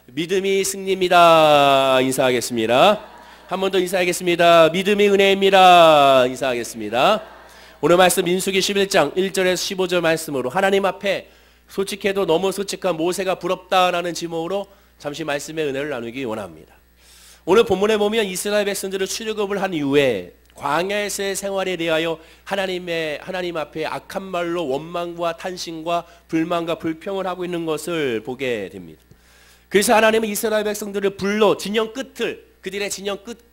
믿음이 승리입니다. 인사하겠습니다. 한 번 더 인사하겠습니다. 믿음이 은혜입니다. 인사하겠습니다. 오늘 말씀 민수기 11장 1절에서 15절 말씀으로 하나님 앞에 솔직해도 너무 솔직한 모세가 부럽다라는 제목으로 잠시 말씀의 은혜를 나누기 원합니다. 오늘 본문에 보면 이스라엘 백성들을 출애굽을 한 이후에 광야에서의 생활에 대하여 하나님 앞에 악한 말로 원망과 탄식과 불만과 불평을 하고 있는 것을 보게 됩니다. 그래서 하나님은 이스라엘 백성들을 불러 진영 끝을, 그들의 진영 끝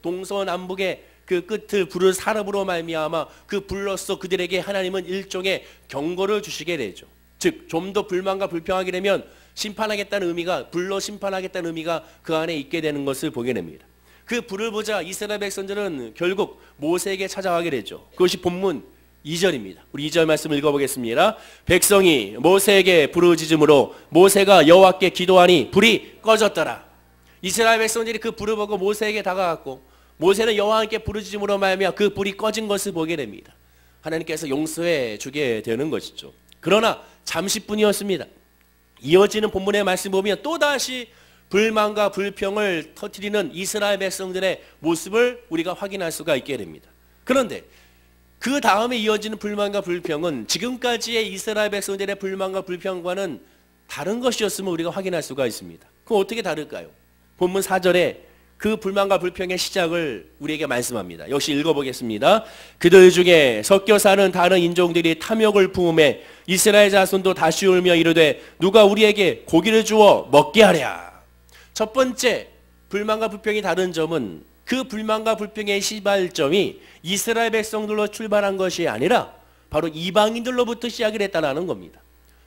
동서남북의 그 끝을 불을 사름으로 말미암아 그 불로써 그들에게 하나님은 일종의 경고를 주시게 되죠. 즉 좀 더 불만과 불평하게 되면 심판하겠다는 의미가, 불로 심판하겠다는 의미가 그 안에 있게 되는 것을 보게 됩니다. 그 불을 보자 이스라엘 백성들은 결국 모세에게 찾아가게 되죠. 그것이 본문 2절입니다. 우리 2절 말씀을 읽어보겠습니다. 백성이 모세에게 부르짖음으로 모세가 여호와께 기도하니 불이 꺼졌더라. 이스라엘 백성들이 그 불을 보고 모세에게 다가갔고 모세는 여호와께 부르짖음으로 말미암아 그 불이 꺼진 것을 보게 됩니다. 하나님께서 용서해 주게 되는 것이죠. 그러나 잠시뿐이었습니다. 이어지는 본문의 말씀 보면 또다시 불만과 불평을 터뜨리는 이스라엘 백성들의 모습을 우리가 확인할 수가 있게 됩니다. 그런데 그 다음에 이어지는 불만과 불평은 지금까지의 이스라엘 백성들의 불만과 불평과는 다른 것이었음을 우리가 확인할 수가 있습니다. 그럼 어떻게 다를까요? 본문 4절에 그 불만과 불평의 시작을 우리에게 말씀합니다. 역시 읽어보겠습니다. 그들 중에 섞여 사는 다른 인종들이 탐욕을 품음에 이스라엘 자손도 다시 울며 이르되 누가 우리에게 고기를 주어 먹게 하랴. 첫 번째 불만과 불평이 다른 점은 그 불만과 불평의 시발점이 이스라엘 백성들로 출발한 것이 아니라 바로 이방인들로부터 시작을 했다는 겁니다.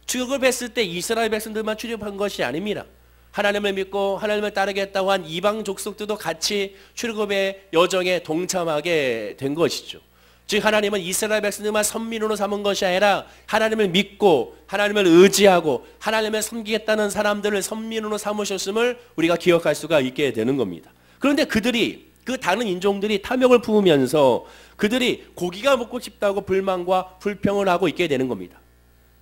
출애굽했을 때 이스라엘 백성들만 출애굽한 것이 아닙니다. 하나님을 믿고 하나님을 따르겠다고 한 이방 족속들도 같이 출애굽의 여정에 동참하게 된 것이죠. 즉 하나님은 이스라엘 백성들만 선민으로 삼은 것이 아니라 하나님을 믿고 하나님을 의지하고 하나님을 섬기겠다는 사람들을 선민으로 삼으셨음을 우리가 기억할 수가 있게 되는 겁니다. 그런데 그 다른 인종들이 탐욕을 품으면서 그들이 고기가 먹고 싶다고 불만과 불평을 하고 있게 되는 겁니다.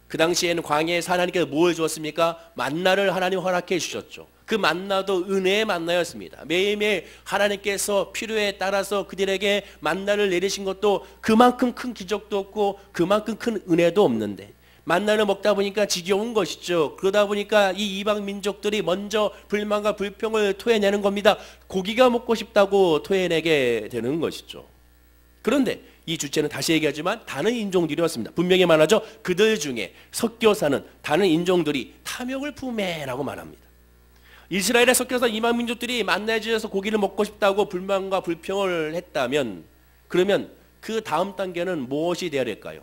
그 당시에는 광야에서 하나님께서 무엇을 주었습니까? 만나를 하나님 허락해 주셨죠. 그 만나도 은혜의 만나였습니다. 매일매일 하나님께서 필요에 따라서 그들에게 만나를 내리신 것도 그만큼 큰 기적도 없고 그만큼 큰 은혜도 없는데 만나를 먹다 보니까 지겨운 것이죠. 그러다 보니까 이 이방 민족들이 먼저 불만과 불평을 토해내는 겁니다. 고기가 먹고 싶다고 토해내게 되는 것이죠. 그런데 이 주체는 다시 얘기하지만 다른 인종들이었습니다. 분명히 말하죠. 그들 중에 섞여 사는 다른 인종들이 탐욕을 품에라고 말합니다. 이스라엘에 섞여서 이방 민족들이 만나에 지어서 고기를 먹고 싶다고 불만과 불평을 했다면 그러면 그 다음 단계는 무엇이 되어야 될까요?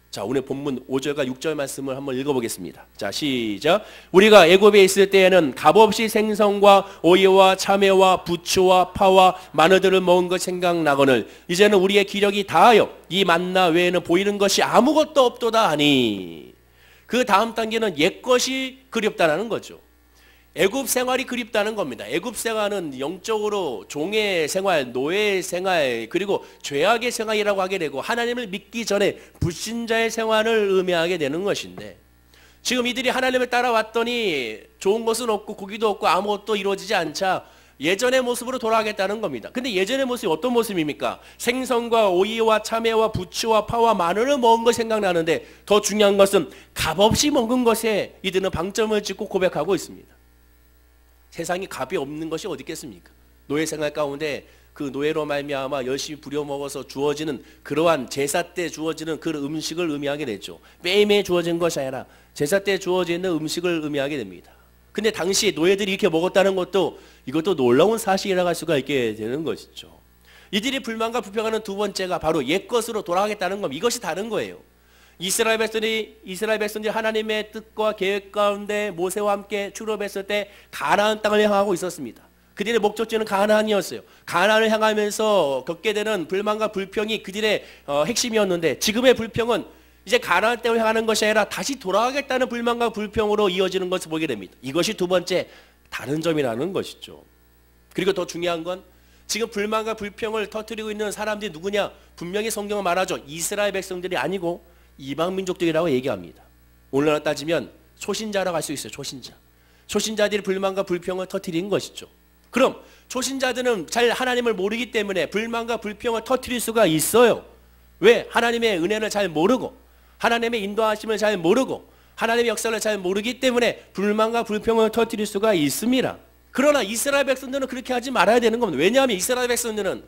자, 오늘 본문 5절과 6절 말씀을 한번 읽어보겠습니다. 자, 시작. 우리가 애굽에 있을 때에는 값없이 생선과 오이와 참외와 부추와 파와 마늘들을 먹은 것 생각나거늘 이제는 우리의 기력이 다하여 이 만나 외에는 보이는 것이 아무것도 없도다 하니 그 다음 단계는 옛것이 그립다라는 거죠. 애굽 생활이 그립다는 겁니다. 애굽 생활은 영적으로 종의 생활, 노예의 생활, 그리고 죄악의 생활이라고 하게 되고 하나님을 믿기 전에 불신자의 생활을 의미하게 되는 것인데 지금 이들이 하나님을 따라왔더니 좋은 것은 없고 고기도 없고 아무것도 이루어지지 않자 예전의 모습으로 돌아가겠다는 겁니다. 근데 예전의 모습이 어떤 모습입니까? 생선과 오이와 참외와 부추와 파와 마늘을 먹은 것 생각나는데 더 중요한 것은 값없이 먹은 것에 이들은 방점을 찍고 고백하고 있습니다. 세상에 값이 없는 것이 어디 있겠습니까? 노예 생활 가운데 그 노예로 말미암아 열심히 부려먹어서 주어지는 그러한 제사 때 주어지는 그 음식을 의미하게 되죠. 매일매일 주어진 것이 아니라 제사 때 주어지는 음식을 의미하게 됩니다. 근데 당시 노예들이 이렇게 먹었다는 것도 이것도 놀라운 사실이라고 할 수가 있게 되는 것이죠. 이들이 불만과 불평하는 두 번째가 바로 옛것으로 돌아가겠다는 겁니다. 이것이 다른 거예요. 이스라엘 백성들이 하나님의 뜻과 계획 가운데 모세와 함께 출애굽했을 때 가나안 땅을 향하고 있었습니다. 그들의 목적지는 가나안이었어요. 가나안을 향하면서 겪게 되는 불만과 불평이 그들의 핵심이었는데 지금의 불평은 이제 가나안 땅을 향하는 것이 아니라 다시 돌아가겠다는 불만과 불평으로 이어지는 것을 보게 됩니다. 이것이 두 번째 다른 점이라는 것이죠. 그리고 더 중요한 건 지금 불만과 불평을 터뜨리고 있는 사람들이 누구냐? 분명히 성경은 말하죠. 이스라엘 백성들이 아니고 이방 민족들이라고 얘기합니다. 오늘날 따지면 초신자라고 할 수 있어요. 초신자. 초신자들이 불만과 불평을 터뜨린 것이죠. 그럼 초신자들은 잘 하나님을 모르기 때문에 불만과 불평을 터뜨릴 수가 있어요. 왜? 하나님의 은혜를 잘 모르고 하나님의 인도하심을 잘 모르고 하나님의 역사를 잘 모르기 때문에 불만과 불평을 터뜨릴 수가 있습니다. 그러나 이스라엘 백성들은 그렇게 하지 말아야 되는 겁니다. 왜냐하면 이스라엘 백성들은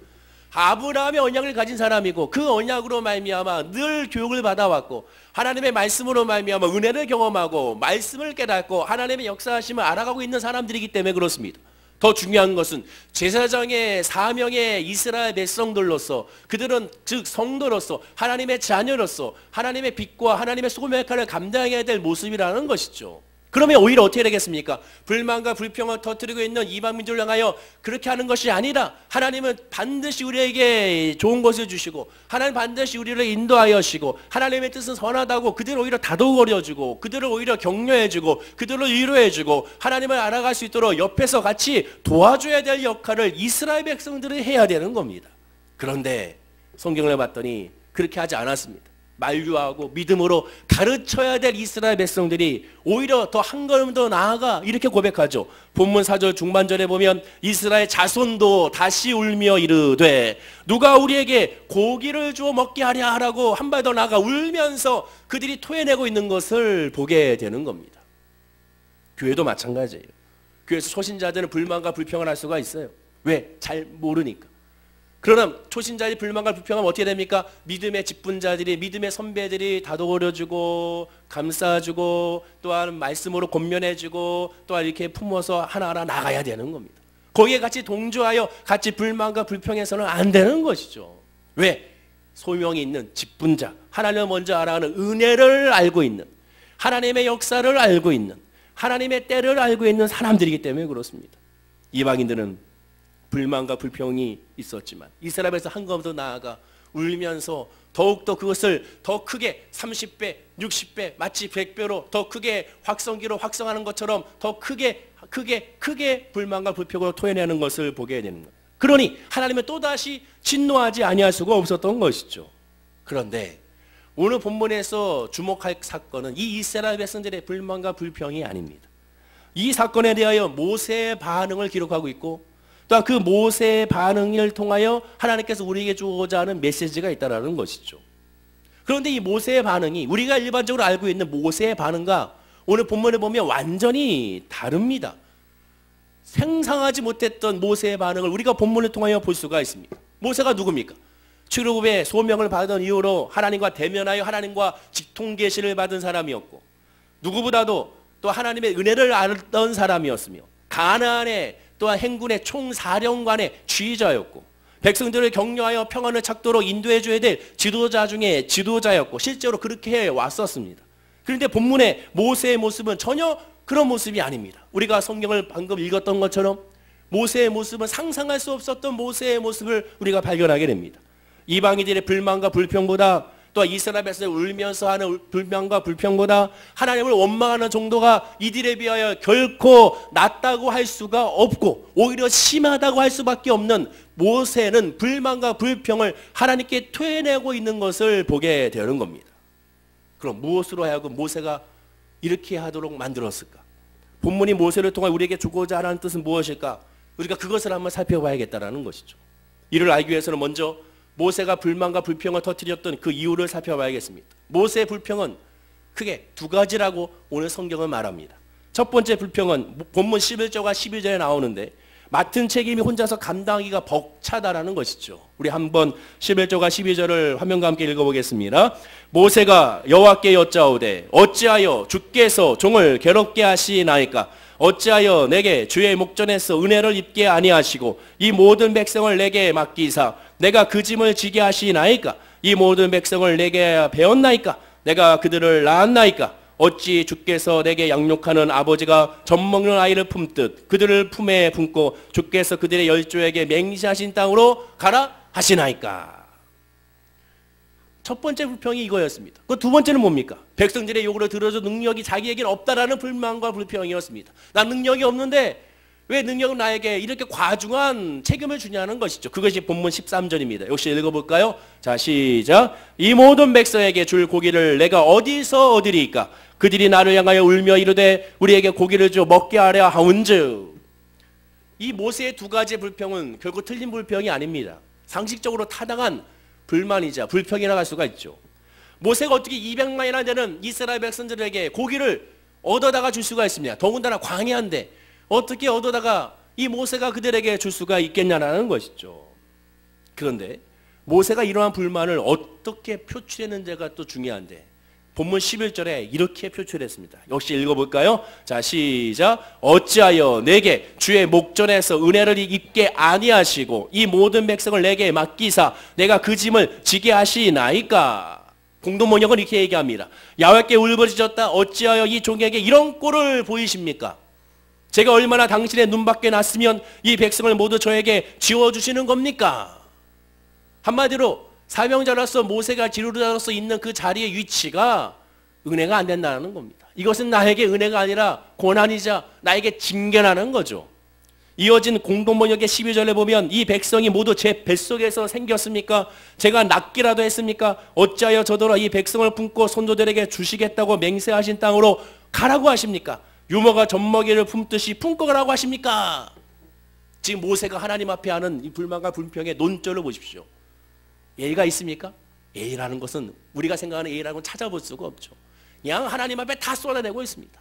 아브라함의 언약을 가진 사람이고 그 언약으로 말미암아 늘 교육을 받아왔고 하나님의 말씀으로 말미암아 은혜를 경험하고 말씀을 깨닫고 하나님의 역사하심을 알아가고 있는 사람들이기 때문에 그렇습니다. 더 중요한 것은 제사장의 사명의 이스라엘 백성들로서 그들은 즉 성도로서 하나님의 자녀로서 하나님의 빛과 하나님의 소금의 역할을 감당해야 될 모습이라는 것이죠. 그러면 오히려 어떻게 되겠습니까? 불만과 불평을 터뜨리고 있는 이방민족을 향하여 그렇게 하는 것이 아니라 하나님은 반드시 우리에게 좋은 것을 주시고 하나님 반드시 우리를 인도하여 주시고 하나님의 뜻은 선하다고 그들을 오히려 다독거려주고 그들을 오히려 격려해주고 그들을 위로해주고 하나님을 알아갈 수 있도록 옆에서 같이 도와줘야 될 역할을 이스라엘 백성들이 해야 되는 겁니다. 그런데 성경을 봤더니 그렇게 하지 않았습니다. 만류하고 믿음으로 가르쳐야 될 이스라엘 백성들이 오히려 더 한 걸음 더 나아가 이렇게 고백하죠. 본문 4절 중반절에 보면 이스라엘 자손도 다시 울며 이르되 누가 우리에게 고기를 주어 먹게 하랴 라고 한 발 더 나아가 울면서 그들이 토해내고 있는 것을 보게 되는 겁니다. 교회도 마찬가지예요. 교회에서 초신자들은 불만과 불평을 할 수가 있어요. 왜? 잘 모르니까. 그러나 초신자의 불만과 불평하면 어떻게 됩니까? 믿음의 직분자들이 믿음의 선배들이 다독거려주고 감싸주고 또한 말씀으로 권면해주고 또한 이렇게 품어서 하나하나 나가야 되는 겁니다. 거기에 같이 동조하여 같이 불만과 불평해서는 안 되는 것이죠. 왜? 소명이 있는 직분자, 하나님을 먼저 알아가는 은혜를 알고 있는 하나님의 역사를 알고 있는 하나님의 때를 알고 있는 사람들이기 때문에 그렇습니다. 이방인들은 불만과 불평이 있었지만 이스라엘에서 한 걸음 더 나아가 울면서 더욱더 그것을 더 크게 30배, 60배, 마치 100배로 더 크게 확성기로 확성하는 것처럼 더 크게 불만과 불평으로 토해내는 것을 보게 되는 거예요. 그러니 하나님은 또다시 진노하지 아니할 수가 없었던 것이죠. 그런데 오늘 본문에서 주목할 사건은 이 이스라엘 백성들의 불만과 불평이 아닙니다. 이 사건에 대하여 모세의 반응을 기록하고 있고 또한 그 모세의 반응을 통하여 하나님께서 우리에게 주고자 하는 메시지가 있다는 것이죠. 그런데 이 모세의 반응이 우리가 일반적으로 알고 있는 모세의 반응과 오늘 본문에 보면 완전히 다릅니다. 상상하지 못했던 모세의 반응을 우리가 본문을 통하여 볼 수가 있습니다. 모세가 누굽니까? 출애굽의 소명을 받은 이후로 하나님과 대면하여 하나님과 직통계시를 받은 사람이었고 누구보다도 또 하나님의 은혜를 알던 사람이었으며 가나안의 또한 행군의 총사령관의 지휘자였고 백성들을 격려하여 평안을 찾도록 인도해 줘야 될 지도자 중에 지도자였고 실제로 그렇게 해왔었습니다. 그런데 본문의 모세의 모습은 전혀 그런 모습이 아닙니다. 우리가 성경을 방금 읽었던 것처럼 모세의 모습은 상상할 수 없었던 모세의 모습을 우리가 발견하게 됩니다. 이방인들의 불만과 불평보다 또 이스라엘 백성이 울면서 하는 불만과 불평보다 하나님을 원망하는 정도가 이들에 비하여 결코 낮다고 할 수가 없고 오히려 심하다고 할 수밖에 없는 모세는 불만과 불평을 하나님께 토해내고 있는 것을 보게 되는 겁니다. 그럼 무엇으로 하여금 모세가 이렇게 하도록 만들었을까? 본문이 모세를 통해 우리에게 주고자 하는 뜻은 무엇일까? 우리가 그것을 한번 살펴봐야겠다는 것이죠. 이를 알기 위해서는 먼저 모세가 불만과 불평을 터뜨렸던 그 이유를 살펴봐야겠습니다. 모세의 불평은 크게 두 가지라고 오늘 성경은 말합니다. 첫 번째 불평은 본문 11절과 12절에 나오는데 맡은 책임이 혼자서 감당하기가 벅차다라는 것이죠. 우리 한번 11절과 12절을 화면과 함께 읽어보겠습니다. 모세가 여호와께 여짜오되 어찌하여 주께서 종을 괴롭게 하시나이까? 어찌하여 내게 주의 목전에서 은혜를 입게 아니하시고 이 모든 백성을 내게 맡기사 내가 그 짐을 지게 하시나이까? 이 모든 백성을 내게 배웠나이까? 내가 그들을 낳았나이까? 어찌 주께서 내게 양육하는 아버지가 젖먹는 아이를 품듯 그들을 품에 품고 주께서 그들의 열조에게 맹세하신 땅으로 가라 하시나이까? 첫 번째 불평이 이거였습니다. 그 두 번째는 뭡니까? 백성들의 요구를 들어줘 능력이 자기에게는 없다라는 불만과 불평이었습니다. 난 능력이 없는데 왜 능력은 나에게 이렇게 과중한 책임을 주냐는 것이죠. 그것이 본문 13절입니다. 역시 읽어볼까요? 자, 시작. 이 모든 백성에게 줄 고기를 내가 어디서 얻으리이까? 그들이 나를 향하여 울며 이르되 우리에게 고기를 줘 먹게 하려 하온즉. 이 모세의 두 가지 불평은 결국 틀린 불평이 아닙니다. 상식적으로 타당한 불만이자 불평이라고 할 수가 있죠. 모세가 어떻게 200만이나 되는 이스라엘 백성들에게 고기를 얻어다가 줄 수가 있습니다. 더군다나 광야인데 어떻게 얻어다가 이 모세가 그들에게 줄 수가 있겠냐는 것이죠. 그런데 모세가 이러한 불만을 어떻게 표출했는지가 또 중요한데 본문 11절에 이렇게 표출했습니다. 역시 읽어볼까요? 자, 시작. 어찌하여 내게 주의 목전에서 은혜를 입게 아니하시고 이 모든 백성을 내게 맡기사 내가 그 짐을 지게 하시나이까? 공동번역은 이렇게 얘기합니다. 야훼께 울부짖었다. 어찌하여 이 종에게 이런 꼴을 보이십니까? 제가 얼마나 당신의 눈밖에 났으면 이 백성을 모두 저에게 지워주시는 겁니까? 한마디로 사명자로서 모세가 지도자로서 있는 그 자리의 위치가 은혜가 안 된다는 겁니다. 이것은 나에게 은혜가 아니라 고난이자 나에게 징계라는 거죠. 이어진 공동번역의 12절에 보면 이 백성이 모두 제 뱃속에서 생겼습니까? 제가 낳기라도 했습니까? 어찌하여 저더러 이 백성을 품고 손조들에게 주시겠다고 맹세하신 땅으로 가라고 하십니까? 유모가 젖먹이를 품듯이 품고 가라고 하십니까? 지금 모세가 하나님 앞에 하는 이 불만과 불평의 논조를 보십시오. 예의가 있습니까? 예의라는 것은 우리가 생각하는 예의라는 건 찾아볼 수가 없죠. 그냥 하나님 앞에 다 쏟아내고 있습니다.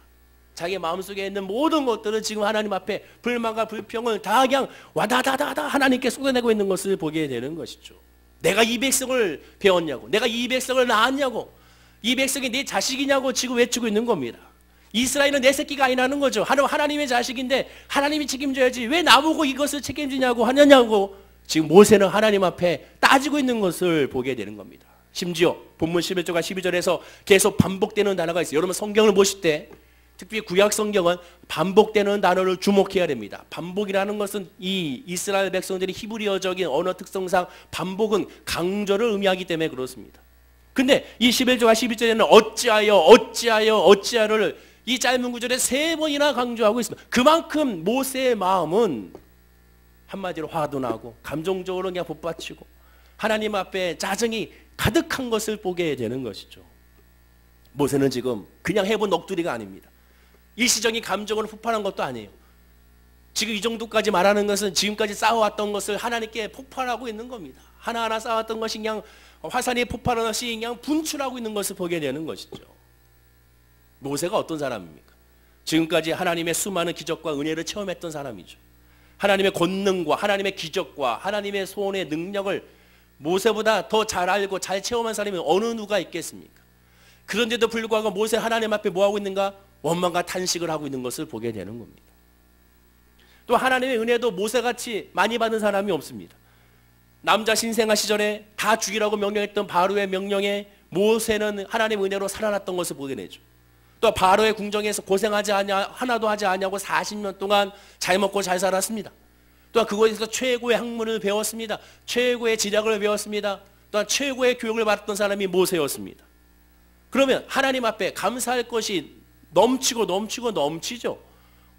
자기 마음속에 있는 모든 것들을 지금 하나님 앞에 불만과 불평을 다 그냥 와다다다다 하나님께 쏟아내고 있는 것을 보게 되는 것이죠. 내가 이 백성을 배웠냐고, 내가 이 백성을 낳았냐고, 이 백성이 내 자식이냐고 지금 외치고 있는 겁니다. 이스라엘은 내 새끼가 아니라는 거죠. 하나님의 자식인데 하나님이 책임져야지 왜 나보고 이것을 책임지냐고 하느냐고 지금 모세는 하나님 앞에 따지고 있는 것을 보게 되는 겁니다. 심지어 본문 11절과 12절에서 계속 반복되는 단어가 있어요. 여러분 성경을 보실 때 특히 구약 성경은 반복되는 단어를 주목해야 됩니다. 반복이라는 것은 이 이스라엘 백성들이 히브리어적인 언어 특성상 반복은 강조를 의미하기 때문에 그렇습니다. 근데 이 11절과 12절에는 어찌하여를 이 짧은 구절에 3번이나 강조하고 있습니다. 그만큼 모세의 마음은 한마디로 화도 나고 감정적으로 그냥 복받치고 하나님 앞에 짜증이 가득한 것을 보게 되는 것이죠. 모세는 지금 그냥 해본 넋두리가 아닙니다. 일시적인 감정으로 폭발한 것도 아니에요. 지금 이 정도까지 말하는 것은 지금까지 쌓아왔던 것을 하나님께 폭발하고 있는 겁니다. 하나하나 쌓아왔던 것이 그냥 화산이 폭발하는 것이 그냥 분출하고 있는 것을 보게 되는 것이죠. 모세가 어떤 사람입니까? 지금까지 하나님의 수많은 기적과 은혜를 체험했던 사람이죠. 하나님의 권능과 하나님의 기적과 하나님의 소원의 능력을 모세보다 더 잘 알고 잘 체험한 사람이 어느 누가 있겠습니까? 그런데도 불구하고 모세 하나님 앞에 뭐하고 있는가? 원망과 탄식을 하고 있는 것을 보게 되는 겁니다. 또 하나님의 은혜도 모세같이 많이 받은 사람이 없습니다. 남자 신생아 시절에 다 죽이라고 명령했던 바로의 명령에 모세는 하나님의 은혜로 살아났던 것을 보게 되죠. 또 바로의 궁정에서 고생하지 않냐 하나도 하지 않냐고 40년 동안 잘 먹고 잘 살았습니다. 또한 그곳에서 최고의 학문을 배웠습니다. 최고의 지략을 배웠습니다. 또한 최고의 교육을 받았던 사람이 모세였습니다. 그러면 하나님 앞에 감사할 것이 넘치죠.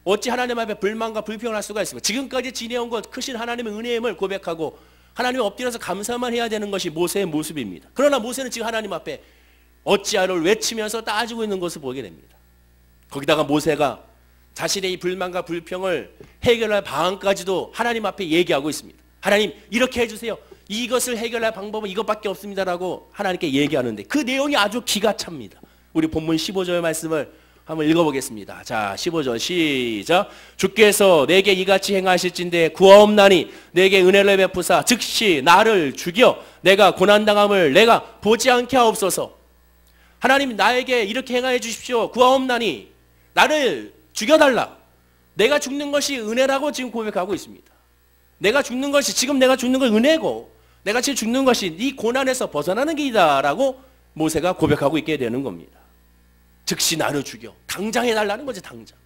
어찌 하나님 앞에 불만과 불평을 할 수가 있습니까? 지금까지 지내온 것 크신 하나님의 은혜임을 고백하고 하나님의 엎드려서 감사만 해야 되는 것이 모세의 모습입니다. 그러나 모세는 지금 하나님 앞에 어찌하를 외치면서 따지고 있는 것을 보게 됩니다. 거기다가 모세가 자신의 이 불만과 불평을 해결할 방안까지도 하나님 앞에 얘기하고 있습니다. 하나님 이렇게 해주세요. 이것을 해결할 방법은 이것밖에 없습니다라고 하나님께 얘기하는데 그 내용이 아주 기가 찹니다. 우리 본문 15절 말씀을 한번 읽어보겠습니다. 자, 15절 시작. 주께서 내게 이같이 행하실진대 구하옵나니 내게 은혜를 베푸사 즉시 나를 죽여 내가 고난당함을 내가 보지 않게 하옵소서. 하나님 나에게 이렇게 행하여 주십시오. 구하옵나니 나를 죽여달라. 내가 죽는 것이 은혜라고 지금 고백하고 있습니다. 내가 죽는 것이 지금 내가 죽는 건 은혜고 내가 지금 죽는 것이 이 고난에서 벗어나는 길이다라고 모세가 고백하고 있게 되는 겁니다. 즉시 나를 죽여. 당장 해달라는 거지 당장.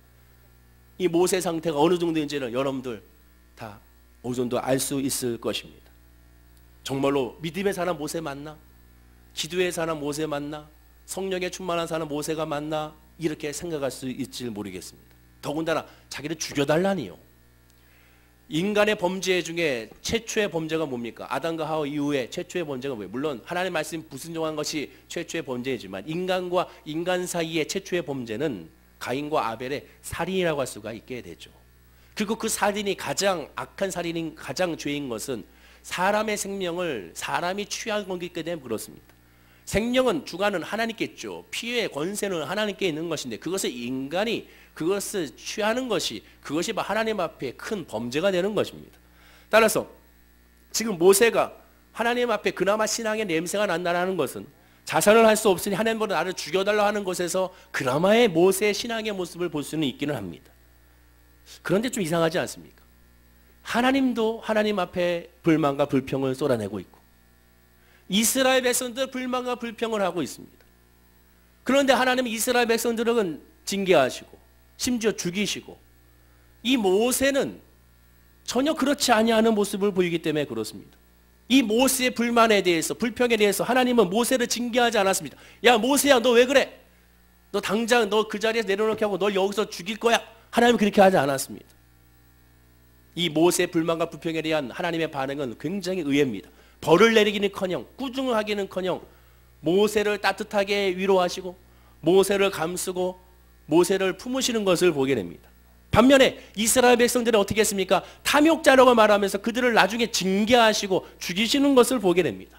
이 모세 상태가 어느 정도인지는 여러분들 다 어느 정도 알 수 있을 것입니다. 정말로 믿음의 사람 모세 맞나? 기도의 사람 모세 맞나? 성령에 충만한 사람 모세가 맞나? 이렇게 생각할 수 있지 모르겠습니다. 더군다나 자기를 죽여달라니요. 인간의 범죄 중에 최초의 범죄가 뭡니까? 아담과 하와 이후에 최초의 범죄가 뭐예요? 물론 하나님 말씀 불순종한 것이 최초의 범죄이지만 인간과 인간 사이의 최초의 범죄는 가인과 아벨의 살인이라고 할 수가 있게 되죠. 그리고 그 살인이 가장 악한 살인인 가장 죄인 것은 사람의 생명을 사람이 취한 거기 때문에 그렇습니다. 생명은 주관은 하나님께 있죠. 피해의 권세는 하나님께 있는 것인데 그것을 인간이 그것을 취하는 것이 그것이 하나님 앞에 큰 범죄가 되는 것입니다. 따라서 지금 모세가 하나님 앞에 그나마 신앙의 냄새가 난다는 것은 자살을 할 수 없으니 하나님보다 나를 죽여달라 하는 것에서 그나마의 모세의 신앙의 모습을 볼 수는 있기는 합니다. 그런데 좀 이상하지 않습니까? 하나님도 하나님 앞에 불만과 불평을 쏟아내고 있고 이스라엘 백성들 불만과 불평을 하고 있습니다. 그런데 하나님은 이스라엘 백성들은 징계하시고 심지어 죽이시고 이 모세는 전혀 그렇지 아니하는 모습을 보이기 때문에 그렇습니다. 이 모세의 불만에 대해서 불평에 대해서 하나님은 모세를 징계하지 않았습니다. 야 모세야 너 왜 그래? 너 당장 너 그 자리에서 내려놓게 하고 널 여기서 죽일 거야. 하나님은 그렇게 하지 않았습니다. 이 모세의 불만과 불평에 대한 하나님의 반응은 굉장히 의외입니다. 벌을 내리기는커녕 꾸중을 하기는커녕 모세를 따뜻하게 위로하시고 모세를 감쓰고 모세를 품으시는 것을 보게 됩니다. 반면에 이스라엘 백성들은 어떻게 했습니까? 탐욕자라고 말하면서 그들을 나중에 징계하시고 죽이시는 것을 보게 됩니다.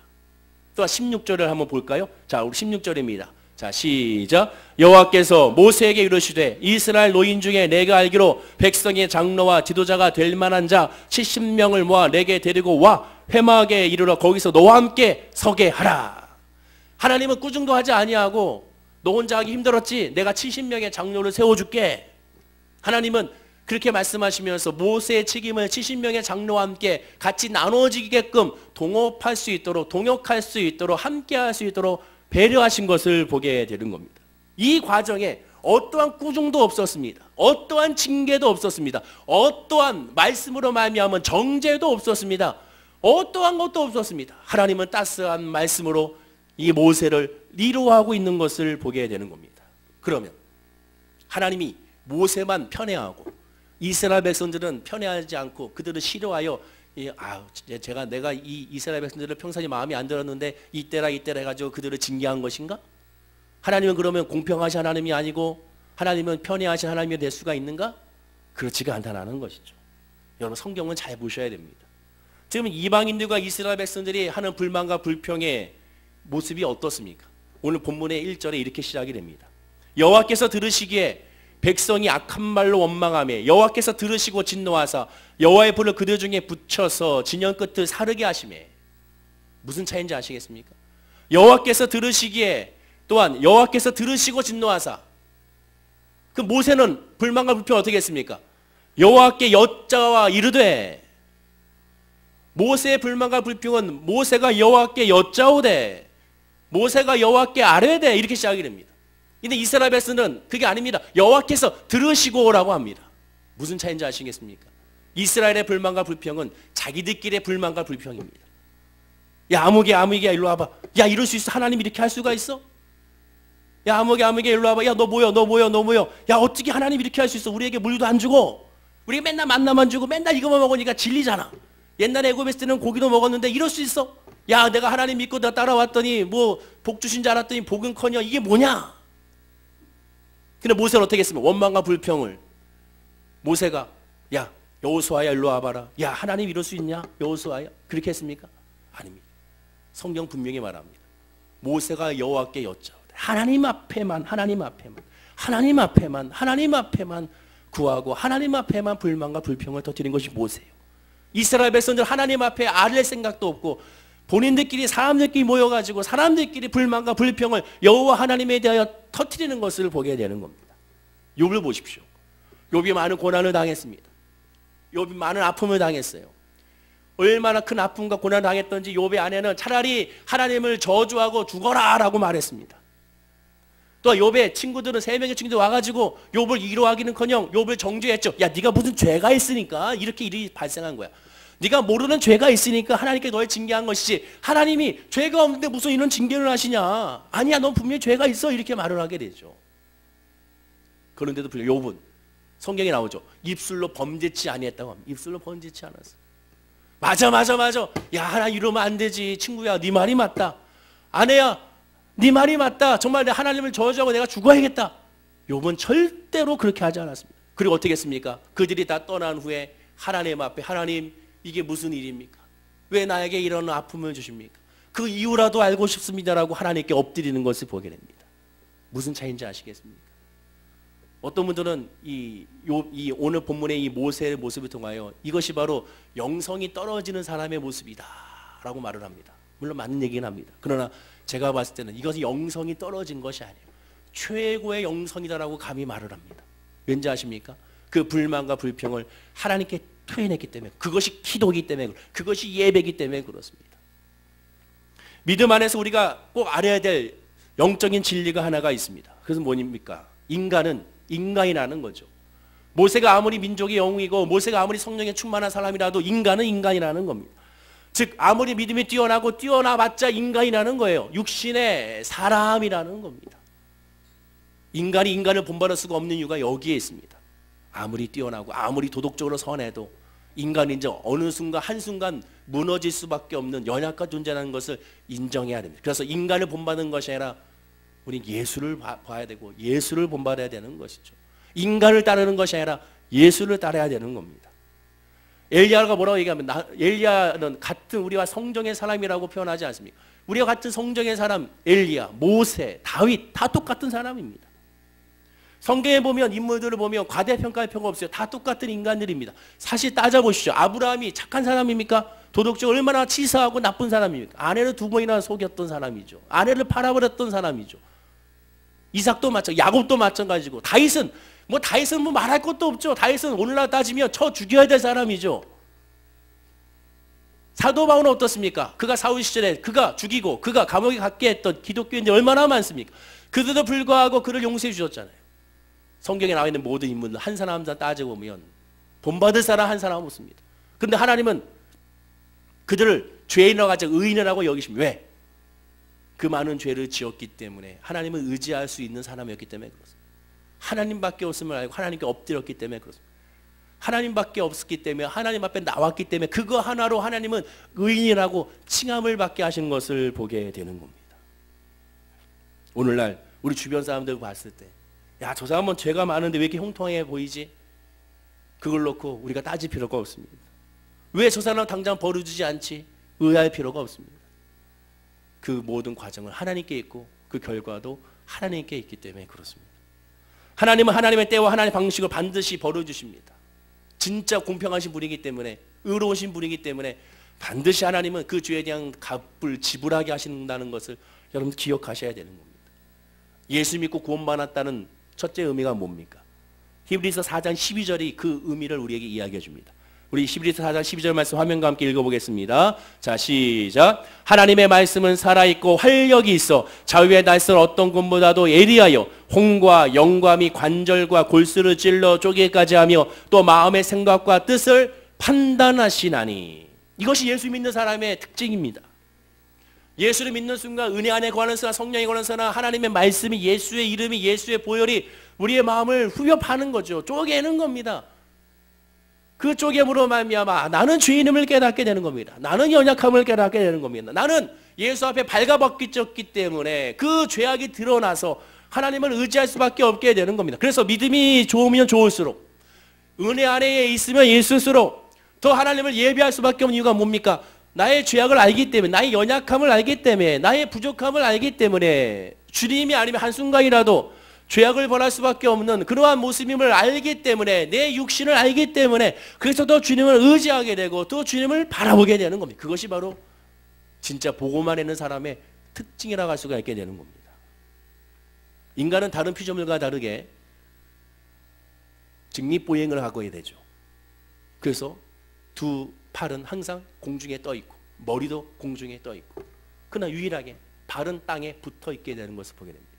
또 16절을 한번 볼까요? 자, 우리 16절입니다. 자, 시작. 여호와께서 모세에게 이르시되 이스라엘 노인 중에 내가 알기로 백성의 장로와 지도자가 될 만한 자 70명을 모아 내게 데리고 와 회막에 이르러 거기서 너와 함께 서게 하라. 하나님은 꾸중도 하지 아니하고 너 혼자 하기 힘들었지? 내가 70명의 장로를 세워줄게. 하나님은 그렇게 말씀하시면서 모세의 책임을 70명의 장로와 함께 같이 나눠지게끔 동업할 수 있도록 동역할 수 있도록 함께할 수 있도록 배려하신 것을 보게 되는 겁니다. 이 과정에 어떠한 꾸중도 없었습니다. 어떠한 징계도 없었습니다. 어떠한 말씀으로 말미암은 정죄도 없었습니다. 어떠한 것도 없었습니다. 하나님은 따스한 말씀으로 이 모세를 위로하고 있는 것을 보게 되는 겁니다. 그러면 하나님이 모세만 편애하고 이스라엘 백성들은 편애하지 않고 그들을 싫어하여 내가 이 이스라엘 백성들을 평상시 마음에 안 들었는데 이때라 해가지고 그들을 징계한 것인가? 하나님은 그러면 공평하신 하나님이 아니고 하나님은 편애하신 하나님이 될 수가 있는가? 그렇지가 않다는 것이죠. 여러분 성경은 잘 보셔야 됩니다. 지금 이방인들과 이스라엘 백성들이 하는 불만과 불평의 모습이 어떻습니까? 오늘 본문의 1절에 이렇게 시작이 됩니다. 여호와께서 들으시기에 백성이 악한 말로 원망하며 여호와께서 들으시고 진노하사 여호와의 불을 그들 중에 붙여서 진영 끝을 사르게 하시매. 무슨 차이인지 아시겠습니까? 여호와께서 들으시기에 또한 여호와께서 들으시고 진노하사. 그 모세는 불만과 불평 어떻게 했습니까? 여호와께 여짜와 이르되. 모세의 불만과 불평은 모세가 여호와께 여짜오되 모세가 여호와께 아뢰되 이렇게 시작이 됩니다. 근데 이스라엘 백성은 그게 아닙니다. 여호와께서 들으시고라고 합니다. 무슨 차이인지 아시겠습니까? 이스라엘의 불만과 불평은 자기들끼리의 불만과 불평입니다. 야 아무개야 일로 와봐. 야 이럴 수 있어? 하나님 이렇게 할 수가 있어? 야 아무개야 일로 와봐. 야 너 뭐여? 야 어떻게 하나님 이렇게 할 수 있어? 우리에게 물도 안 주고 우리가 맨날 만나만 주고 맨날 이거만 먹으니까 질리잖아. 옛날에 애굽에 때는 고기도 먹었는데 이럴 수 있어? 야 내가 하나님 믿고 나 따라왔더니 뭐 복 주신 줄 알았더니 복은커녕 이게 뭐냐? 근데 모세는 어떻게 했습니까? 원망과 불평을 모세가 야 여호수아야 일로 와봐라. 야 하나님 이럴 수 있냐? 여호수아야 그렇게 했습니까? 아닙니다. 성경 분명히 말합니다. 모세가 여호와께 여짜오되 하나님 앞에만 구하고 하나님 앞에만 불만과 불평을 터뜨린 것이 모세예요. 이스라엘 백성들 하나님 앞에 아뢰 생각도 없고 본인들끼리 사람들끼리 모여가지고 사람들끼리 불만과 불평을 여호와 하나님에 대하여 터뜨리는 것을 보게 되는 겁니다. 욥을 보십시오. 욥이 많은 고난을 당했습니다. 욥이 많은 아픔을 당했어요. 얼마나 큰 아픔과 고난을 당했던지 욥의 아내는 차라리 하나님을 저주하고 죽어라 라고 말했습니다. 또 욥의 친구들은 3명의 친구들 와가지고 욥을 위로하기는커녕 욥을 정죄했죠. 야 네가 무슨 죄가 있으니까 이렇게 일이 발생한 거야. 네가 모르는 죄가 있으니까 하나님께 널 징계한 것이지 하나님이 죄가 없는데 무슨 이런 징계를 하시냐. 아니야 넌 분명히 죄가 있어 이렇게 말을 하게 되죠. 그런데도 불구하고 욥은 성경에 나오죠. 입술로 범죄치 아니했다고 합니다. 입술로 범죄치 않았어. 맞아. 야, 하나 이러면 안 되지. 친구야, 네 말이 맞다. 아내야, 네 말이 맞다. 정말 내 하나님을 저주하고 내가 죽어야겠다. 욥은 절대로 그렇게 하지 않았습니다. 그리고 어떻게 했습니까? 그들이 다 떠난 후에 하나님 앞에, 하나님, 이게 무슨 일입니까? 왜 나에게 이런 아픔을 주십니까? 그 이유라도 알고 싶습니다라고 하나님께 엎드리는 것을 보게 됩니다. 무슨 차이인지 아시겠습니까? 어떤 분들은 이 오늘 본문의 이 모세의 모습을 통하여 이것이 바로 영성이 떨어지는 사람의 모습이다 라고 말을 합니다. 물론 맞는 얘기는 합니다. 그러나 제가 봤을 때는 이것이 영성이 떨어진 것이 아니에요. 최고의 영성이다라고 감히 말을 합니다. 왠지 아십니까? 그 불만과 불평을 하나님께 토해냈기 때문에, 그것이 기도이기 때문에, 그것이 예배이기 때문에 그렇습니다. 믿음 안에서 우리가 꼭 알아야 될 영적인 진리가 하나가 있습니다. 그래서 뭐입니까? 인간은 인간이라는 거죠. 모세가 아무리 민족의 영웅이고 모세가 아무리 성령에 충만한 사람이라도 인간은 인간이라는 겁니다. 즉 아무리 믿음이 뛰어나고 뛰어나봤자 인간이라는 거예요. 육신의 사람이라는 겁니다. 인간이 인간을 본받을 수가 없는 이유가 여기에 있습니다. 아무리 뛰어나고 아무리 도덕적으로 선해도 인간이 이제 어느 순간 한순간 무너질 수밖에 없는 연약한 존재라는 것을 인정해야 됩니다. 그래서 인간을 본받는 것이 아니라 우리 예수를 봐야 되고 예수를 본받아야 되는 것이죠. 인간을 따르는 것이 아니라 예수를 따라야 되는 겁니다. 엘리야가 뭐라고 얘기하면 엘리야는 같은 우리와 성정의 사람이라고 표현하지 않습니까? 우리와 같은 성정의 사람 엘리야, 모세, 다윗 다 똑같은 사람입니다. 성경에 보면 인물들을 보면 과대평가할 필요가 없어요. 다 똑같은 인간들입니다. 사실 따져보시죠. 아브라함이 착한 사람입니까? 도덕적으로 얼마나 치사하고 나쁜 사람입니까? 아내를 2번이나 속였던 사람이죠. 아내를 팔아버렸던 사람이죠. 이삭도 마찬가지고 야곱도 마찬가지고 다윗은 뭐 말할 것도 없죠. 다윗은 오늘날 따지면 쳐 죽여야 될 사람이죠. 사도 바울은 어떻습니까? 그가 사울 시절에 그가 죽이고 그가 감옥에 갔게 했던 기독교인들이 얼마나 많습니까? 그들도 불구하고 그를 용서해 주셨잖아요. 성경에 나와 있는 모든 인물들 한 사람 한 사람 따져보면 본받을 사람 한 사람 없습니다. 그런데 하나님은 그들을 죄인이라고 하지 의인이라고 여기십니다. 왜? 그 많은 죄를 지었기 때문에 하나님을 의지할 수 있는 사람이었기 때문에 그렇습니다. 하나님밖에 없음을 알고 하나님께 엎드렸기 때문에 그렇습니다. 하나님밖에 없었기 때문에 하나님 앞에 나왔기 때문에 그거 하나로 하나님은 의인이라고 칭함을 받게 하시는 것을 보게 되는 겁니다. 오늘날 우리 주변 사람들 봤을 때 야, 저 사람은 죄가 많은데 왜 이렇게 형통해 보이지? 그걸 놓고 우리가 따질 필요가 없습니다. 왜 저 사람 당장 벌어주지 않지? 의아할 필요가 없습니다. 그 모든 과정은 하나님께 있고 그 결과도 하나님께 있기 때문에 그렇습니다. 하나님은 하나님의 때와 하나님의 방식을 반드시 벌어주십니다. 진짜 공평하신 분이기 때문에 의로우신 분이기 때문에 반드시 하나님은 그 죄에 대한 값을 지불하게 하신다는 것을 여러분 기억하셔야 되는 겁니다. 예수 믿고 구원받았다는 첫째 의미가 뭡니까? 히브리서 4장 12절이 그 의미를 우리에게 이야기해 줍니다. 우리 히브리서 4장 12절 말씀 화면과 함께 읽어보겠습니다. 자, 시작. 하나님의 말씀은 살아있고 활력이 있어 자유의 날선 어떤 것보다도 예리하여 홍과 영과 관절과 골수를 찔러 쪼개까지 하며 또 마음의 생각과 뜻을 판단하시나니. 이것이 예수 믿는 사람의 특징입니다. 예수를 믿는 순간 은혜 안에 거하는 순간 성령에 거하는 순간 하나님의 말씀이 예수의 이름이 예수의 보혈이 우리의 마음을 후벼파는 거죠. 쪼개는 겁니다. 그 쪼개므로 말미암아 나는 죄인임을 깨닫게 되는 겁니다. 나는 연약함을 깨닫게 되는 겁니다. 나는 예수 앞에 발가벗겼기 때문에 그 죄악이 드러나서 하나님을 의지할 수밖에 없게 되는 겁니다. 그래서 믿음이 좋으면 좋을수록 은혜 안에 있으면 있을수록 더 하나님을 예배할 수밖에 없는 이유가 뭡니까? 나의 죄악을 알기 때문에, 나의 연약함을 알기 때문에, 나의 부족함을 알기 때문에 주님이 아니면 한순간이라도 죄악을 벌할 수밖에 없는 그러한 모습임을 알기 때문에, 내 육신을 알기 때문에 그래서 더 주님을 의지하게 되고 또 주님을 바라보게 되는 겁니다. 그것이 바로 진짜 복음만 있는 사람의 특징이라고 할 수가 있게 되는 겁니다. 인간은 다른 피조물과 다르게 직립보행을 하고 되죠. 그래서 두 팔은 항상 공중에 떠 있고 머리도 공중에 떠 있고 그러나 유일하게 발은 땅에 붙어 있게 되는 것을 보게 됩니다.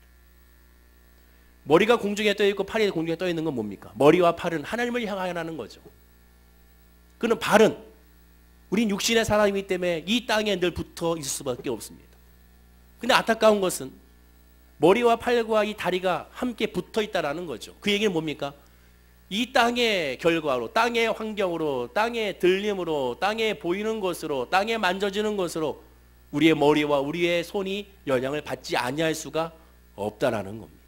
머리가 공중에 떠 있고 팔이 공중에 떠 있는 건 뭡니까? 머리와 팔은 하나님을 향하는 거죠. 그는 발은 우린 육신의 사람이기 때문에 이 땅에 늘 붙어 있을 수밖에 없습니다. 근데 안타까운 것은 머리와 팔과 이 다리가 함께 붙어 있다라는 거죠. 그 얘기는 뭡니까? 이 땅의 결과로, 땅의 환경으로, 땅의 들림으로, 땅에 보이는 것으로, 땅에 만져지는 것으로 우리의 머리와 우리의 손이 영향을 받지 아니할 수가 없다라는 겁니다.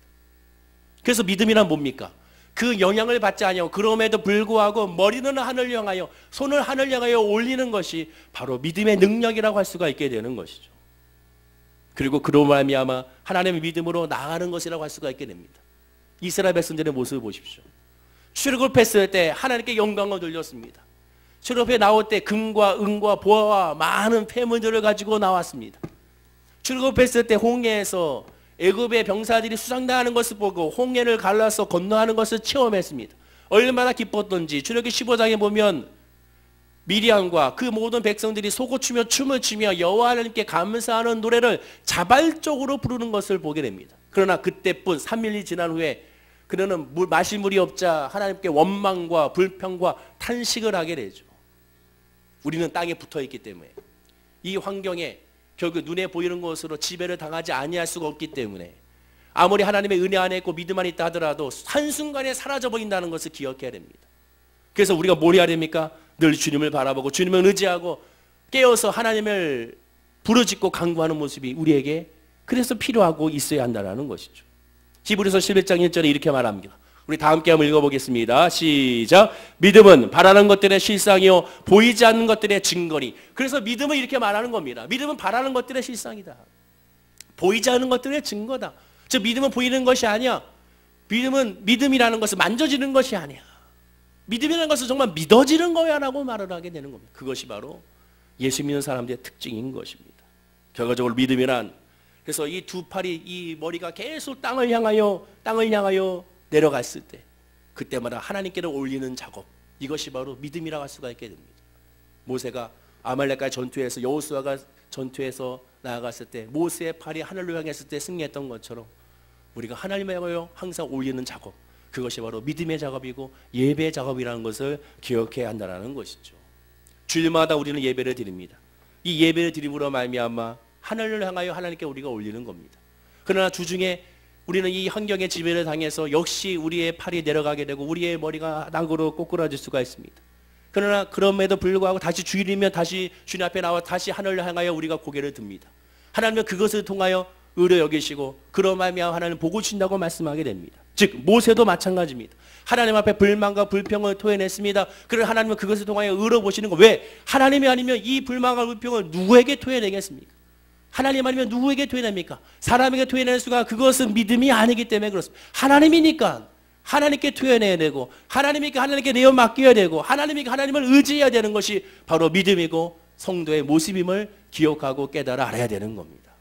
그래서 믿음이란 뭡니까? 그 영향을 받지 아니하고 그럼에도 불구하고 머리는 하늘 향하여 손을 하늘 향하여 올리는 것이 바로 믿음의 능력이라고 할 수가 있게 되는 것이죠. 그리고 그로 말미암아 하나님의 믿음으로 나아가는 것이라고 할 수가 있게 됩니다. 이스라엘 백성들의 모습을 보십시오. 출애굽했을 때 하나님께 영광을 돌렸습니다. 출애굽에 나올 때 금과 은과 보화와 많은 폐물들을 가지고 나왔습니다. 출애굽했을 때 홍해에서 애굽의 병사들이 수상당하는 것을 보고 홍해를 갈라서 건너가는 것을 체험했습니다. 얼마나 기뻤던지 출애굽기 15장에 보면 미리암과 그 모든 백성들이 소고추며 춤을 추며 여호와 하나님께 감사하는 노래를 자발적으로 부르는 것을 보게 됩니다. 그러나 그때뿐 3일이 지난 후에 그들은 마실 물이 없자 하나님께 원망과 불평과 탄식을 하게 되죠. 우리는 땅에 붙어있기 때문에 이 환경에 결국 눈에 보이는 것으로 지배를 당하지 아니할 수가 없기 때문에 아무리 하나님의 은혜 안에 있고 믿음 안에 있다 하더라도 한순간에 사라져버린다는 것을 기억해야 됩니다. 그래서 우리가 뭘 해야 됩니까? 늘 주님을 바라보고 주님을 의지하고 깨어서 하나님을 부르짖고 간구하는 모습이 우리에게 그래서 필요하고 있어야 한다는 것이죠. 히브리서 11장 1절에 이렇게 말합니다. 우리 다 함께 한번 읽어보겠습니다. 시작. 믿음은 바라는 것들의 실상이요 보이지 않는 것들의 증거니. 그래서 믿음은 이렇게 말하는 겁니다. 믿음은 바라는 것들의 실상이다. 보이지 않는 것들의 증거다. 즉 믿음은 보이는 것이 아니야. 믿음이라는 것은 만져지는 것이 아니야. 믿음이라는 것은 정말 믿어지는 거야 라고 말을 하게 되는 겁니다. 그것이 바로 예수 믿는 사람들의 특징인 것입니다. 결과적으로 믿음이란 그래서 이 두 팔이 이 머리가 계속 땅을 향하여 내려갔을 때 그때마다 하나님께로 올리는 작업, 이것이 바로 믿음이라고 할 수가 있게 됩니다. 모세가 아말렉과의 전투에서 여호수아가 전투에서 나아갔을 때 모세의 팔이 하늘로 향했을 때 승리했던 것처럼 우리가 하나님을 향하여 항상 올리는 작업, 그것이 바로 믿음의 작업이고 예배의 작업이라는 것을 기억해야 한다는 것이죠. 주일마다 우리는 예배를 드립니다. 이 예배를 드림으로 말미암아 하늘을 향하여 하나님께 우리가 올리는 겁니다. 그러나 주중에 우리는 이 환경의 지배를 당해서 역시 우리의 팔이 내려가게 되고 우리의 머리가 낙으로 꼬꾸라질 수가 있습니다. 그러나 그럼에도 불구하고 다시 주일이면 다시 주님 앞에 나와 다시 하늘을 향하여 우리가 고개를 듭니다. 하나님은 그것을 통하여 의로 여기시고 그런 말미암아 하나님 보고 주신다고 말씀하게 됩니다. 즉 모세도 마찬가지입니다. 하나님 앞에 불만과 불평을 토해냈습니다. 그러나 하나님은 그것을 통하여 의로 보시는 거. 왜? 하나님이 아니면 이 불만과 불평을 누구에게 토해내겠습니까? 하나님 아니면 누구에게 토해냅니까? 사람에게 토해낼 수가 그것은 믿음이 아니기 때문에 그렇습니다. 하나님이니까 하나님께 토해내야 되고 하나님이니까 하나님께 내어 맡겨야 되고 하나님이니까 하나님을 의지해야 되는 것이 바로 믿음이고 성도의 모습임을 기억하고 깨달아 알아야 되는 겁니다.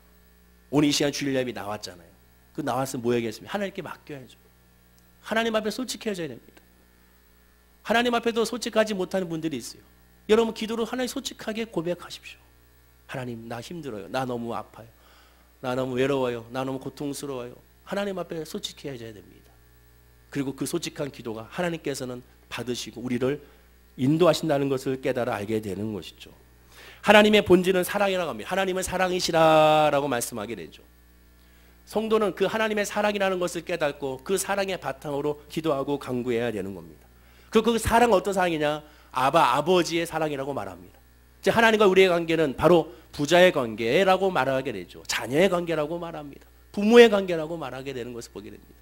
오늘 이 시간 주일 예배 나왔잖아요. 그 나왔으면 뭐 하겠습니까? 하나님께 맡겨야죠. 하나님 앞에 솔직해져야 됩니다. 하나님 앞에도 솔직하지 못하는 분들이 있어요. 여러분 기도로 하나님 솔직하게 고백하십시오. 하나님 나 힘들어요. 나 너무 아파요. 나 너무 외로워요. 나 너무 고통스러워요. 하나님 앞에 솔직해져야 됩니다. 그리고 그 솔직한 기도가 하나님께서는 받으시고 우리를 인도하신다는 것을 깨달아 알게 되는 것이죠. 하나님의 본질은 사랑이라고 합니다. 하나님은 사랑이시라라고 말씀하게 되죠. 성도는 그 하나님의 사랑이라는 것을 깨닫고 그 사랑의 바탕으로 기도하고 간구해야 되는 겁니다. 그 사랑은 어떤 사랑이냐? 아버지의 사랑이라고 말합니다. 하나님과 우리의 관계는 바로 부자의 관계라고 말하게 되죠. 자녀의 관계라고 말합니다. 부모의 관계라고 말하게 되는 것을 보게 됩니다.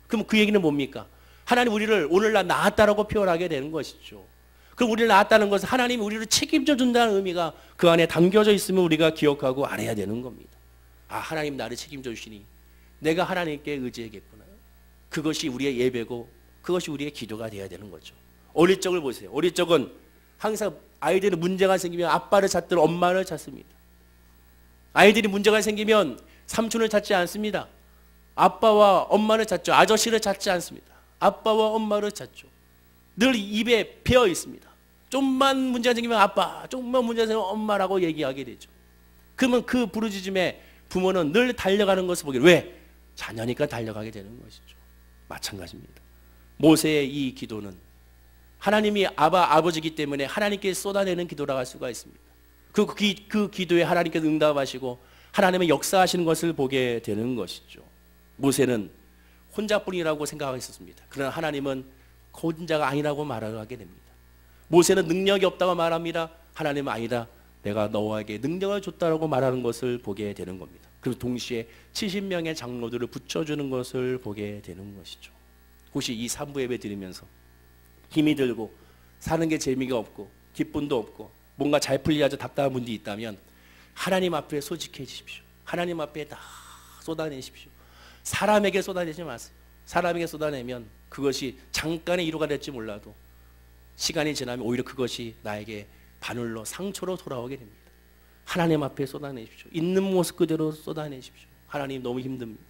그럼 그 얘기는 뭡니까? 하나님 우리를 오늘날 낳았다라고 표현하게 되는 것이죠. 그럼 우리를 낳았다는 것은 하나님이 우리를 책임져 준다는 의미가 그 안에 담겨져 있으면 우리가 기억하고 알아야 되는 겁니다. 아, 하나님 나를 책임져 주시니 내가 하나님께 의지하겠구나. 그것이 우리의 예배고 그것이 우리의 기도가 되어야 되는 거죠. 어릴 적을 보세요. 어릴 적은 항상 아이들이 문제가 생기면 아빠를 찾든 엄마를 찾습니다. 아이들이 문제가 생기면 삼촌을 찾지 않습니다. 아빠와 엄마를 찾죠. 아저씨를 찾지 않습니다. 아빠와 엄마를 찾죠. 늘 입에 배어 있습니다. 좀만 문제가 생기면 아빠, 좀만 문제가 생기면 엄마라고 얘기하게 되죠. 그러면 그 부르짖음에 부모는 늘 달려가는 것을 보게. 왜? 자녀니까 달려가게 되는 것이죠. 마찬가지입니다. 모세의 이 기도는 하나님이 아버지이기 때문에 하나님께 쏟아내는 기도라고 할 수가 있습니다. 그 기도에 하나님께서 응답하시고 하나님의 역사하시는 것을 보게 되는 것이죠. 모세는 혼자뿐이라고 생각하고 있었습니다. 그러나 하나님은 거짓자가 아니라고 말하게 됩니다. 모세는 능력이 없다고 말합니다. 하나님은 아니다. 내가 너에게 능력을 줬다라고 말하는 것을 보게 되는 겁니다. 그리고 동시에 70명의 장로들을 붙여주는 것을 보게 되는 것이죠. 혹시 이 3부 예배 드리면서 힘이 들고 사는 게 재미가 없고 기쁨도 없고 뭔가 잘 풀리야죠 답답한 분들이 있다면 하나님 앞에 솔직해지십시오. 하나님 앞에 다 쏟아내십시오. 사람에게 쏟아내지 마세요. 사람에게 쏟아내면 그것이 잠깐의 위로가 될지 몰라도 시간이 지나면 오히려 그것이 나에게 바늘로 상처로 돌아오게 됩니다. 하나님 앞에 쏟아내십시오. 있는 모습 그대로 쏟아내십시오. 하나님 너무 힘듭니다.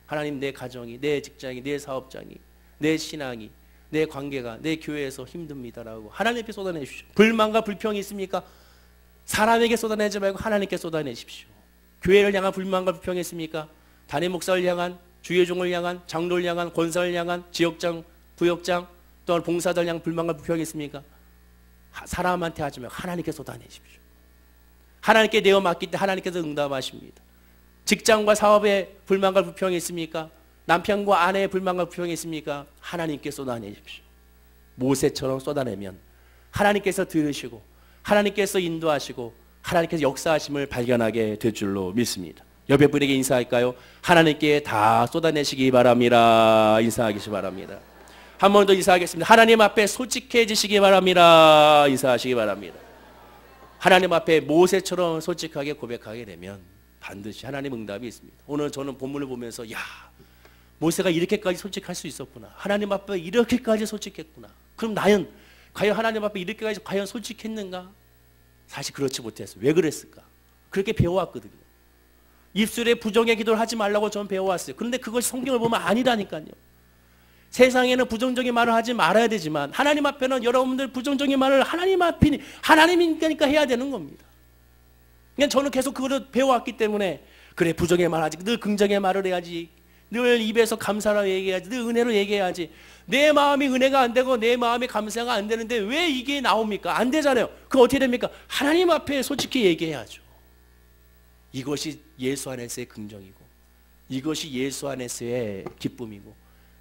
하나님 내 가정이, 내 직장이, 내 사업장이, 내 신앙이, 내 관계가, 내 교회에서 힘듭니다라고 하나님 앞에 쏟아내십시오. 불만과 불평이 있습니까? 사람에게 쏟아내지 말고 하나님께 쏟아내십시오. 교회를 향한 불만과 불평이 있습니까? 담임 목사를 향한, 주의종을 향한, 장로를 향한, 권사를 향한, 지역장, 구역장, 또한 봉사들 향한 불만과 불평이 있습니까? 사람한테 하지 말고 하나님께 쏟아내십시오. 하나님께 내어 맡길 때 하나님께서 응답하십니다. 직장과 사업에 불만과 불평이 있습니까? 남편과 아내의 불만과 불평이 있습니까? 하나님께 쏟아내십시오. 모세처럼 쏟아내면 하나님께서 들으시고 하나님께서 인도하시고 하나님께서 역사하심을 발견하게 될 줄로 믿습니다. 옆에 분에게 인사할까요? 하나님께 다 쏟아내시기 바랍니다. 인사하시기 바랍니다. 한 번 더 인사하겠습니다. 하나님 앞에 솔직해지시기 바랍니다. 인사하시기 바랍니다. 하나님 앞에 모세처럼 솔직하게 고백하게 되면 반드시 하나님 응답이 있습니다. 오늘 저는 본문을 보면서 야, 모세가 이렇게까지 솔직할 수 있었구나. 하나님 앞에 이렇게까지 솔직했구나. 그럼 나는 과연 하나님 앞에 이렇게까지 과연 솔직했는가? 사실 그렇지 못했어요. 왜 그랬을까? 그렇게 배워왔거든요. 입술에 부정의 기도를 하지 말라고 저는 배워왔어요. 그런데 그것이 성경을 보면 아니라니까요. 세상에는 부정적인 말을 하지 말아야 되지만 하나님 앞에는 여러분들 부정적인 말을 하나님 앞이니 하나님이니까 해야 되는 겁니다. 그냥 저는 계속 그거를 배워왔기 때문에 그래 부정의 말 하지 늘 긍정의 말을 해야지 늘 입에서 감사로 얘기해야지 늘 은혜로 얘기해야지 내 마음이 은혜가 안 되고 내 마음이 감사가 안 되는데 왜 이게 나옵니까? 안 되잖아요. 그거 어떻게 됩니까? 하나님 앞에 솔직히 얘기해야죠. 이것이 예수 안에서의 긍정이고 이것이 예수 안에서의 기쁨이고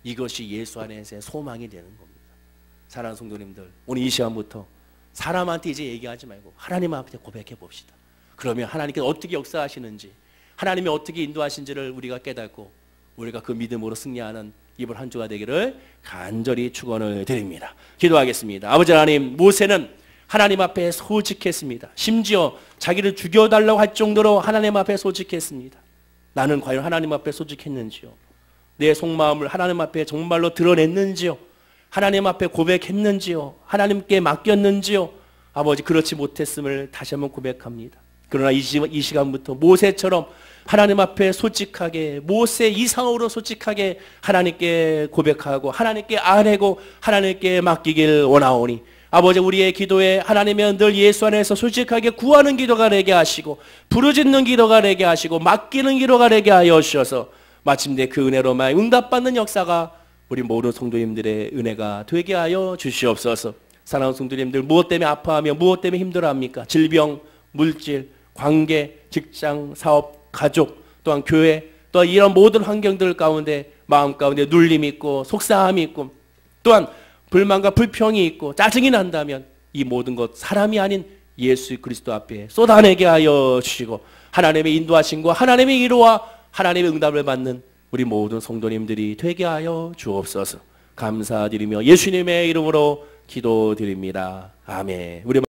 이것이 예수 안에서의 소망이 되는 겁니다. 사랑하는 성도님들 오늘 이 시간부터 사람한테 이제 얘기하지 말고 하나님 앞에 고백해 봅시다. 그러면 하나님께서 어떻게 역사하시는지 하나님이 어떻게 인도하신지를 우리가 깨닫고 우리가 그 믿음으로 승리하는 이번 한 주가 되기를 간절히 축원을 드립니다. 기도하겠습니다. 아버지 하나님 모세는 하나님 앞에 솔직했습니다. 심지어 자기를 죽여달라고 할 정도로 하나님 앞에 솔직했습니다. 나는 과연 하나님 앞에 솔직했는지요? 내 속마음을 하나님 앞에 정말로 드러냈는지요? 하나님 앞에 고백했는지요? 하나님께 맡겼는지요? 아버지 그렇지 못했음을 다시 한번 고백합니다. 그러나 이 시간부터 모세처럼 하나님 앞에 솔직하게 모세 이상으로 솔직하게 하나님께 고백하고 하나님께 아뢰고 하나님께 맡기길 원하오니 아버지 우리의 기도에 하나님은 늘 예수 안에서 솔직하게 구하는 기도가 되게 하시고 부르짖는 기도가 되게 하시고 맡기는 기도가 되게 하여 주셔서 마침내 그 은혜로만 응답받는 역사가 우리 모든 성도님들의 은혜가 되게 하여 주시옵소서. 사랑하는 성도님들 무엇 때문에 아파하며 무엇 때문에 힘들어합니까? 질병, 물질, 관계, 직장, 사업, 가족 또한 교회 또한 이런 모든 환경들 가운데 마음 가운데 눌림이 있고 속상함이 있고 또한 불만과 불평이 있고 짜증이 난다면 이 모든 것 사람이 아닌 예수 그리스도 앞에 쏟아내게 하여 주시고 하나님의 인도하심과 하나님의 위로와 하나님의 응답을 받는 우리 모든 성도님들이 되게 하여 주옵소서. 감사드리며 예수님의 이름으로 기도드립니다. 아멘. 우리